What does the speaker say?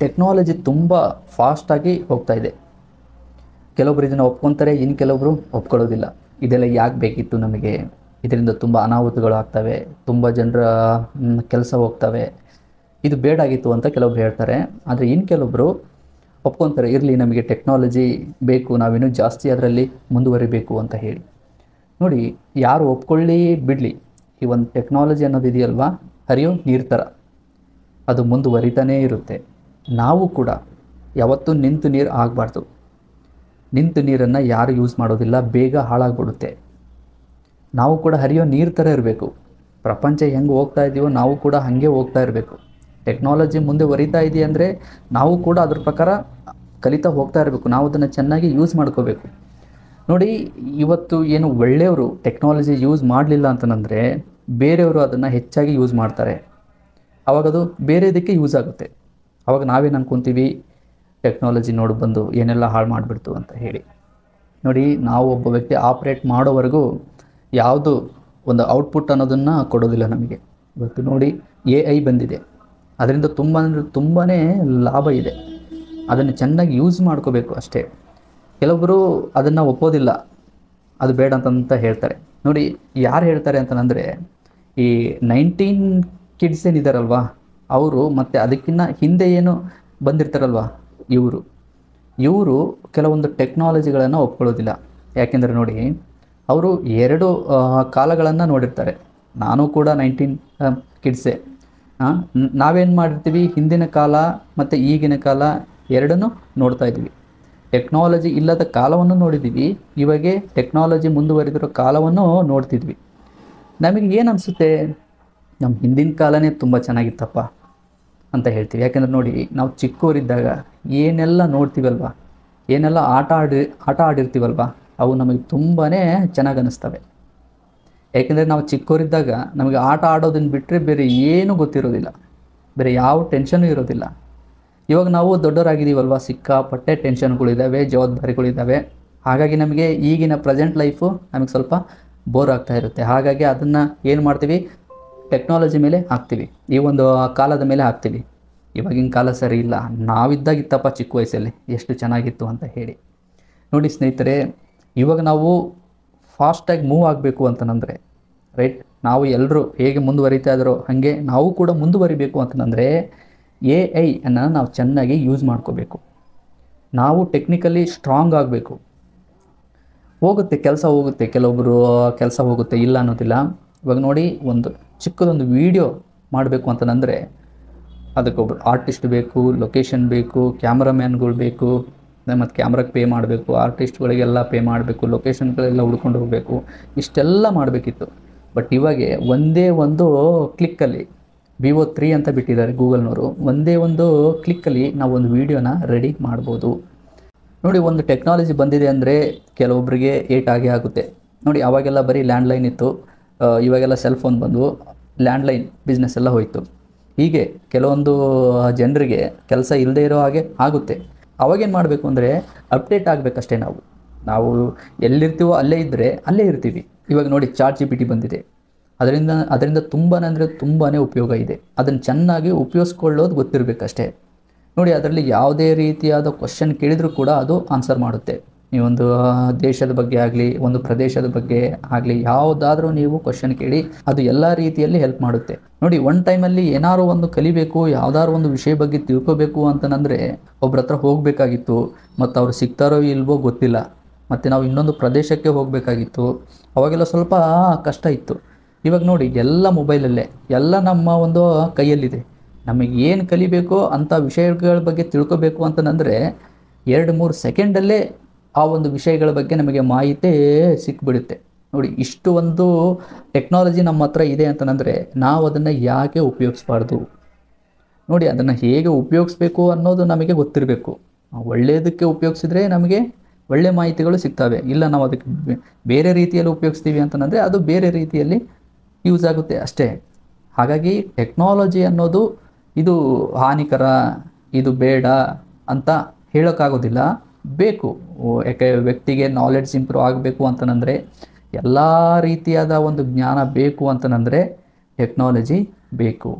Technology ತುಂಬ ಫಾಸ್ಟಾಗಿ ಹೋಗ್ತಾ ಇದೆ. ಕೆಲವೊಬ್ರು ಇದನ್ನು ಒಪ್ಕೊತಾರೆ, ಇನ್ನು ಕೆಲವೊಬ್ರು ಒಪ್ಕೊಳ್ಳೋದಿಲ್ಲ. ಇದೆಲ್ಲ ಯಾಕೆ ಬೇಕಿತ್ತು ನಮಗೆ, ಇದರಿಂದ ತುಂಬ ಅನಾಹುತಗಳು ಆಗ್ತವೆ, ತುಂಬ ಜನರ ಕೆಲಸ ಹೋಗ್ತವೆ, ಇದು ಬೇಡಾಗಿತ್ತು ಅಂತ ಕೆಲವೊಬ್ರು ಹೇಳ್ತಾರೆ. ಆದರೆ ಇನ್ನು ಕೆಲವೊಬ್ರು ಒಪ್ಕೊತಾರೆ, ಇರಲಿ ನಮಗೆ ಟೆಕ್ನಾಲಜಿ ಬೇಕು, ನಾವಿನ್ನೂ ಜಾಸ್ತಿ ಅದರಲ್ಲಿ ಮುಂದುವರಿಬೇಕು ಅಂತ ಹೇಳಿ. ನೋಡಿ, ಯಾರು ಒಪ್ಕೊಳ್ಳಿ ಬಿಡಲಿ, ಈ ಒಂದು ಟೆಕ್ನಾಲಜಿ ಅನ್ನೋದು ಇದೆಯಲ್ವಾ, ಹರಿಯೋ ನೀರು ಥರ ಅದು ಮುಂದುವರಿತಾನೇ ಇರುತ್ತೆ. ನಾವು ಕೂಡ ಯಾವತ್ತೂ ನಿಂತು ನೀರು ಆಗಬಾರ್ದು. ನಿಂತು ನೀರನ್ನು ಯಾರು ಯೂಸ್ ಮಾಡೋದಿಲ್ಲ, ಬೇಗ ಹಾಳಾಗ್ಬಿಡುತ್ತೆ. ನಾವು ಕೂಡ ಹರಿಯೋ ನೀರು ಥರ ಇರಬೇಕು. ಪ್ರಪಂಚ ಹೆಂಗೆ ಹೋಗ್ತಾ ಇದೆಯೋ ನಾವು ಕೂಡ ಹಾಗೆ ಹೋಗ್ತಾ ಇರಬೇಕು. ಟೆಕ್ನಾಲಜಿ ಮುಂದೆ ವರಿತಾ ಇದೆಯಂದರೆ ನಾವು ಕೂಡ ಅದ್ರ ಪ್ರಕಾರ ಕಲಿತಾ ಹೋಗ್ತಾ ಇರಬೇಕು. ನಾವು ಅದನ್ನು ಚೆನ್ನಾಗಿ ಯೂಸ್ ಮಾಡ್ಕೋಬೇಕು. ನೋಡಿ, ಇವತ್ತು ಏನು ಒಳ್ಳೆಯವರು ಟೆಕ್ನಾಲಜಿ ಯೂಸ್ ಮಾಡಲಿಲ್ಲ ಅಂತಂದರೆ ಬೇರೆಯವರು ಅದನ್ನು ಹೆಚ್ಚಾಗಿ ಯೂಸ್ ಮಾಡ್ತಾರೆ. ಆವಾಗದು ಬೇರೆ ಇದಕ್ಕೆ ಯೂಸ್ ಆಗುತ್ತೆ. ಆವಾಗ ನಾವೇನು ಅನ್ಕೊತೀವಿ, ಟೆಕ್ನಾಲಜಿ ನೋಡಿ ಬಂದು ಏನೆಲ್ಲ ಹಾಳು ಮಾಡಿಬಿಡ್ತು ಅಂತ ಹೇಳಿ. ನೋಡಿ, ನಾವು ಒಬ್ಬ ವ್ಯಕ್ತಿ ಆಪ್ರೇಟ್ ಮಾಡೋವರೆಗೂ ಯಾವುದು ಒಂದು ಔಟ್ಪುಟ್ ಅನ್ನೋದನ್ನು ಕೊಡೋದಿಲ್ಲ ನಮಗೆ. ಇವತ್ತು ನೋಡಿ, AI ಬಂದಿದೆ, ಅದರಿಂದ ತುಂಬಾ ಲಾಭ ಇದೆ. ಅದನ್ನು ಚೆನ್ನಾಗಿ ಯೂಸ್ ಮಾಡ್ಕೋಬೇಕು ಅಷ್ಟೇ. ಕೆಲವೊಬ್ಬರು ಅದನ್ನು ಒಪ್ಪೋದಿಲ್ಲ, ಅದು ಬೇಡ ಅಂತಂತ ಹೇಳ್ತಾರೆ. ನೋಡಿ, ಯಾರು ಹೇಳ್ತಾರೆ ಅಂತಂದರೆ ಈ 19 ಕಿಡ್ಸ್ ಏನಿದ್ದಾರಲ್ವ ಅವರು, ಮತ್ತು ಅದಕ್ಕಿಂತ ಹಿಂದೆ ಏನು ಬಂದಿರ್ತಾರಲ್ವ ಇವರು ಕೆಲವೊಂದು ಟೆಕ್ನಾಲಜಿಗಳನ್ನು ಒಪ್ಕೊಳ್ಳೋದಿಲ್ಲ. ಯಾಕೆಂದರೆ ನೋಡಿ, ಅವರು 2 ಕಾಲಗಳನ್ನು ನೋಡಿರ್ತಾರೆ. ನಾನು ಕೂಡ 19 ಕಿಡ್ಸೇ. ನಾವೇನು ಮಾಡಿರ್ತೀವಿ, ಹಿಂದಿನ ಕಾಲ ಮತ್ತು ಈಗಿನ ಕಾಲ ಎರಡನ್ನೂ ನೋಡ್ತಾ ಇದ್ದೀವಿ. ಟೆಕ್ನಾಲಜಿ ಇಲ್ಲದ ಕಾಲವನ್ನು ನೋಡಿದ್ದೀವಿ, ಇವಾಗೆ ಟೆಕ್ನಾಲಜಿ ಮುಂದುವರಿದಿರೋ ಕಾಲವನ್ನು ನೋಡ್ತಿದ್ವಿ. ನಮಗೆ ಏನು ಅನಿಸುತ್ತೆ, ನಮ್ಮ ಹಿಂದಿನ ಕಾಲನೇ ತುಂಬ ಚೆನ್ನಾಗಿತ್ತಪ್ಪ ಅಂತ ಹೇಳ್ತೀವಿ. ಯಾಕೆಂದರೆ ನೋಡಿ, ನಾವು ಚಿಕ್ಕವರಿದ್ದಾಗ ಏನೆಲ್ಲ ನೋಡ್ತೀವಲ್ವ, ಏನೆಲ್ಲ ಆಟ ಆಡಿರ್ತೀವಲ್ವ, ಅವು ನಮಗೆ ತುಂಬಾ ಚೆನ್ನಾಗಿ ಅನ್ನಿಸ್ತವೆ. ಯಾಕೆಂದರೆ ನಾವು ಚಿಕ್ಕವರಿದ್ದಾಗ ನಮಗೆ ಆಟ ಆಡೋದನ್ನು ಬಿಟ್ಟರೆ ಬೇರೆ ಏನೂ ಗೊತ್ತಿರೋದಿಲ್ಲ, ಬೇರೆ ಯಾವ ಟೆನ್ಷನೂ ಇರೋದಿಲ್ಲ. ಇವಾಗ ನಾವು ದೊಡ್ಡವರಾಗಿದ್ದೀವಲ್ವ, ಸಿಕ್ಕಾಪಟ್ಟೆ ಟೆನ್ಷನ್ಗಳಿದ್ದಾವೆ, ಜವಾಬ್ದಾರಿಗಳಿದ್ದಾವೆ. ಹಾಗಾಗಿ ನಮಗೆ ಈಗಿನ ಪ್ರೆಸೆಂಟ್ ಲೈಫು ನಮಗೆ ಸ್ವಲ್ಪ ಬೋರ್ ಆಗ್ತಾ ಇರುತ್ತೆ. ಹಾಗಾಗಿ ಅದನ್ನು ಏನು ಮಾಡ್ತೀವಿ, ಟೆಕ್ನಾಲಜಿ ಮೇಲೆ ಹಾಕ್ತೀವಿ, ಈ ಒಂದು ಕಾಲದ ಮೇಲೆ ಹಾಕ್ತೀವಿ. ಇವಾಗಿನ ಕಾಲ ಸರಿ ಇಲ್ಲ, ನಾವಿದ್ದಾಗಿತ್ತಪ್ಪ ಚಿಕ್ಕ ವಯಸ್ಸಲ್ಲಿ ಎಷ್ಟು ಚೆನ್ನಾಗಿತ್ತು ಅಂತ ಹೇಳಿ. ನೋಡಿ ಸ್ನೇಹಿತರೆ, ಇವಾಗ ನಾವು ಫಾಸ್ಟಾಗಿ ಮೂವ್ ಆಗಬೇಕು ಅಂತಂದರೆ ರೈಟ್, ನಾವು ಎಲ್ಲರೂ ಹೇಗೆ ಮುಂದುವರಿತಾ ಇದ್ದಾರೋ ಹಾಗೆ ನಾವು ಕೂಡ ಮುಂದುವರಿಬೇಕು ಅಂತಂದರೆ AI ಅನ್ನು ನಾವು ಚೆನ್ನಾಗಿ ಯೂಸ್ ಮಾಡ್ಕೋಬೇಕು. ನಾವು ಟೆಕ್ನಿಕಲಿ ಸ್ಟ್ರಾಂಗ್ ಆಗಬೇಕು. ಹೋಗುತ್ತೆ ಕೆಲಸ, ಹೋಗುತ್ತೆ, ಕೆಲವೊಬ್ಬರು ಕೆಲಸ ಹೋಗುತ್ತೆ, ಇಲ್ಲ ಅನ್ನೋದಿಲ್ಲ. ಇವಾಗ ನೋಡಿ, ಒಂದು ಚಿಕ್ಕದೊಂದು ವೀಡಿಯೋ ಮಾಡಬೇಕು ಅಂತಂದರೆ ಅದಕ್ಕೊಬ್ಬರು ಆರ್ಟಿಸ್ಟ್ ಬೇಕು, ಲೊಕೇಶನ್ ಬೇಕು, ಕ್ಯಾಮ್ರಾಮ್ಯಾನ್ಗಳು ಬೇಕು, ಮತ್ತು ಕ್ಯಾಮ್ರಾಗೆ ಪೇ ಮಾಡಬೇಕು, ಆರ್ಟಿಸ್ಟ್ಗಳಿಗೆಲ್ಲ ಪೇ ಮಾಡಬೇಕು, ಲೊಕೇಶನ್ಗಳೆಲ್ಲ ಹುಡ್ಕೊಂಡು ಹೋಗಬೇಕು, ಇಷ್ಟೆಲ್ಲ ಮಾಡಬೇಕಿತ್ತು. ಬಟ್ ಇವಾಗ ಒಂದೇ ಒಂದು ಕ್ಲಿಕ್ಕಲ್ಲಿ VO3 ಅಂತ ಬಿಟ್ಟಿದ್ದಾರೆ ಗೂಗಲ್ನವರು, ಒಂದೇ ಒಂದು ಕ್ಲಿಕ್ಕಲ್ಲಿ ನಾವು ಒಂದು ವೀಡಿಯೋನ ರೆಡಿ ಮಾಡ್ಬೋದು. ನೋಡಿ, ಒಂದು ಟೆಕ್ನಾಲಜಿ ಬಂದಿದೆ ಅಂದರೆ ಕೆಲವೊಬ್ಬರಿಗೆ ಏಟಾಗೇ ಆಗುತ್ತೆ. ನೋಡಿ, ಅವಾಗೆಲ್ಲ ಬರೀ ಲ್ಯಾಂಡ್ಲೈನ್ ಇತ್ತು, ಇವಾಗೆಲ್ಲ ಸೆಲ್ ಫೋನ್ ಬಂದು ಲ್ಯಾಂಡ್ಲೈನ್ ಬಿಸ್ನೆಸ್ ಎಲ್ಲ ಹೋಯಿತು. ಹೀಗೆ ಕೆಲವೊಂದು ಜನರಿಗೆ ಕೆಲಸ ಇಲ್ಲದೆ ಇರೋ ಹಾಗೆ ಆಗುತ್ತೆ. ಅವಾಗೇನು ಮಾಡಬೇಕು ಅಂದರೆ ಅಪ್ಡೇಟ್ ಆಗಬೇಕಷ್ಟೇ. ನಾವು ಎಲ್ಲಿರ್ತೀವೋ ಅಲ್ಲೇ ಇದ್ದರೆ ಅಲ್ಲೇ ಇರ್ತೀವಿ. ಇವಾಗ ನೋಡಿ, ChatGPT ಬಂದಿದೆ, ಅದರಿಂದ ತುಂಬಾ ಅಂದರೆ ತುಂಬಾ ಉಪಯೋಗ ಇದೆ. ಅದನ್ನು ಚೆನ್ನಾಗಿ ಉಪಯೋಗಿಸ್ಕೊಳ್ಳೋದು ಗೊತ್ತಿರಬೇಕಷ್ಟೇ. ನೋಡಿ, ಅದರಲ್ಲಿ ಯಾವುದೇ ರೀತಿಯಾದ ಕ್ವಶನ್ ಕೇಳಿದರೂ ಕೂಡ ಅದು ಆನ್ಸರ್ ಮಾಡುತ್ತೆ. ಈ ಒಂದು ದೇಶದ ಬಗ್ಗೆ ಆಗಲಿ, ಒಂದು ಪ್ರದೇಶದ ಬಗ್ಗೆ ಆಗಲಿ, ಯಾವುದಾದ್ರೂ ನೀವು ಕ್ವಶನ್ ಕೇಳಿ ಅದು ಎಲ್ಲ ರೀತಿಯಲ್ಲಿ ಹೆಲ್ಪ್ ಮಾಡುತ್ತೆ. ನೋಡಿ, ಒಂದು ಟೈಮಲ್ಲಿ ಏನಾದ್ರು ಒಂದು ಕಲಿಬೇಕು, ಯಾವುದಾದ್ರು ಒಂದು ವಿಷಯ ಬಗ್ಗೆ ತಿಳ್ಕೋಬೇಕು ಅಂತಂದರೆ ಒಬ್ರ ಹತ್ರ ಹೋಗಬೇಕಾಗಿತ್ತು, ಮತ್ತು ಅವ್ರು ಸಿಗ್ತಾರೋ ಇಲ್ವೋ ಗೊತ್ತಿಲ್ಲ, ಮತ್ತು ನಾವು ಇನ್ನೊಂದು ಪ್ರದೇಶಕ್ಕೆ ಹೋಗಬೇಕಾಗಿತ್ತು. ಅವಾಗೆಲ್ಲ ಸ್ವಲ್ಪ ಕಷ್ಟ ಇತ್ತು. ಇವಾಗ ನೋಡಿ, ಎಲ್ಲ ಮೊಬೈಲಲ್ಲೇ, ಎಲ್ಲ ನಮ್ಮ ಒಂದು ಕೈಯಲ್ಲಿದೆ. ನಮಗೆ ಏನು ಕಲಿಬೇಕೋ ಅಂಥ ವಿಷಯಗಳ ಬಗ್ಗೆ ತಿಳ್ಕೋಬೇಕು ಅಂತಂದರೆ 2-3 ಸೆಕೆಂಡಲ್ಲೇ ಆ ಒಂದು ವಿಷಯಗಳ ಬಗ್ಗೆ ನಮಗೆ ಮಾಹಿತಿ ಸಿಕ್ಬಿಡುತ್ತೆ. ನೋಡಿ, ಇಷ್ಟು ಒಂದು ಟೆಕ್ನಾಲಜಿ ನಮ್ಮ ಹತ್ರ ಇದೆ ಅಂತಂದರೆ ನಾವು ಅದನ್ನು ಯಾಕೆ ಉಪಯೋಗಿಸ್ಬಾರ್ದು? ನೋಡಿ, ಅದನ್ನು ಹೇಗೆ ಉಪಯೋಗಿಸ್ಬೇಕು ಅನ್ನೋದು ನಮಗೆ ಗೊತ್ತಿರಬೇಕು. ಒಳ್ಳೆಯದಕ್ಕೆ ಉಪಯೋಗಿಸಿದ್ರೆ ನಮಗೆ ಒಳ್ಳೆ ಮಾಹಿತಿಗಳು ಸಿಗ್ತವೆ. ಇಲ್ಲ ನಾವು ಅದಕ್ಕೆ ಬೇರೆ ರೀತಿಯಲ್ಲಿ ಉಪಯೋಗಿಸ್ತೀವಿ ಅಂತಂದರೆ ಅದು ಬೇರೆ ರೀತಿಯಲ್ಲಿ ಯೂಸ್ ಆಗುತ್ತೆ ಅಷ್ಟೇ. ಹಾಗಾಗಿ ಟೆಕ್ನಾಲಜಿ ಅನ್ನೋದು ಇದು ಹಾನಿಕರ, ಇದು ಬೇಡ ಅಂತ ಹೇಳೋಕ್ಕಾಗೋದಿಲ್ಲ. ಬೇಕು, ಯಾಕೆ ವ್ಯಕ್ತಿಗೆ ನಾಲೆಡ್ಜ್ ಇಂಪ್ರೂವ್ ಆಗಬೇಕು ಅಂತಂದರೆ, ಎಲ್ಲ ರೀತಿಯಾದ ಒಂದು ಜ್ಞಾನ ಬೇಕು ಅಂತಂದರೆ ಟೆಕ್ನಾಲಜಿ ಬೇಕು.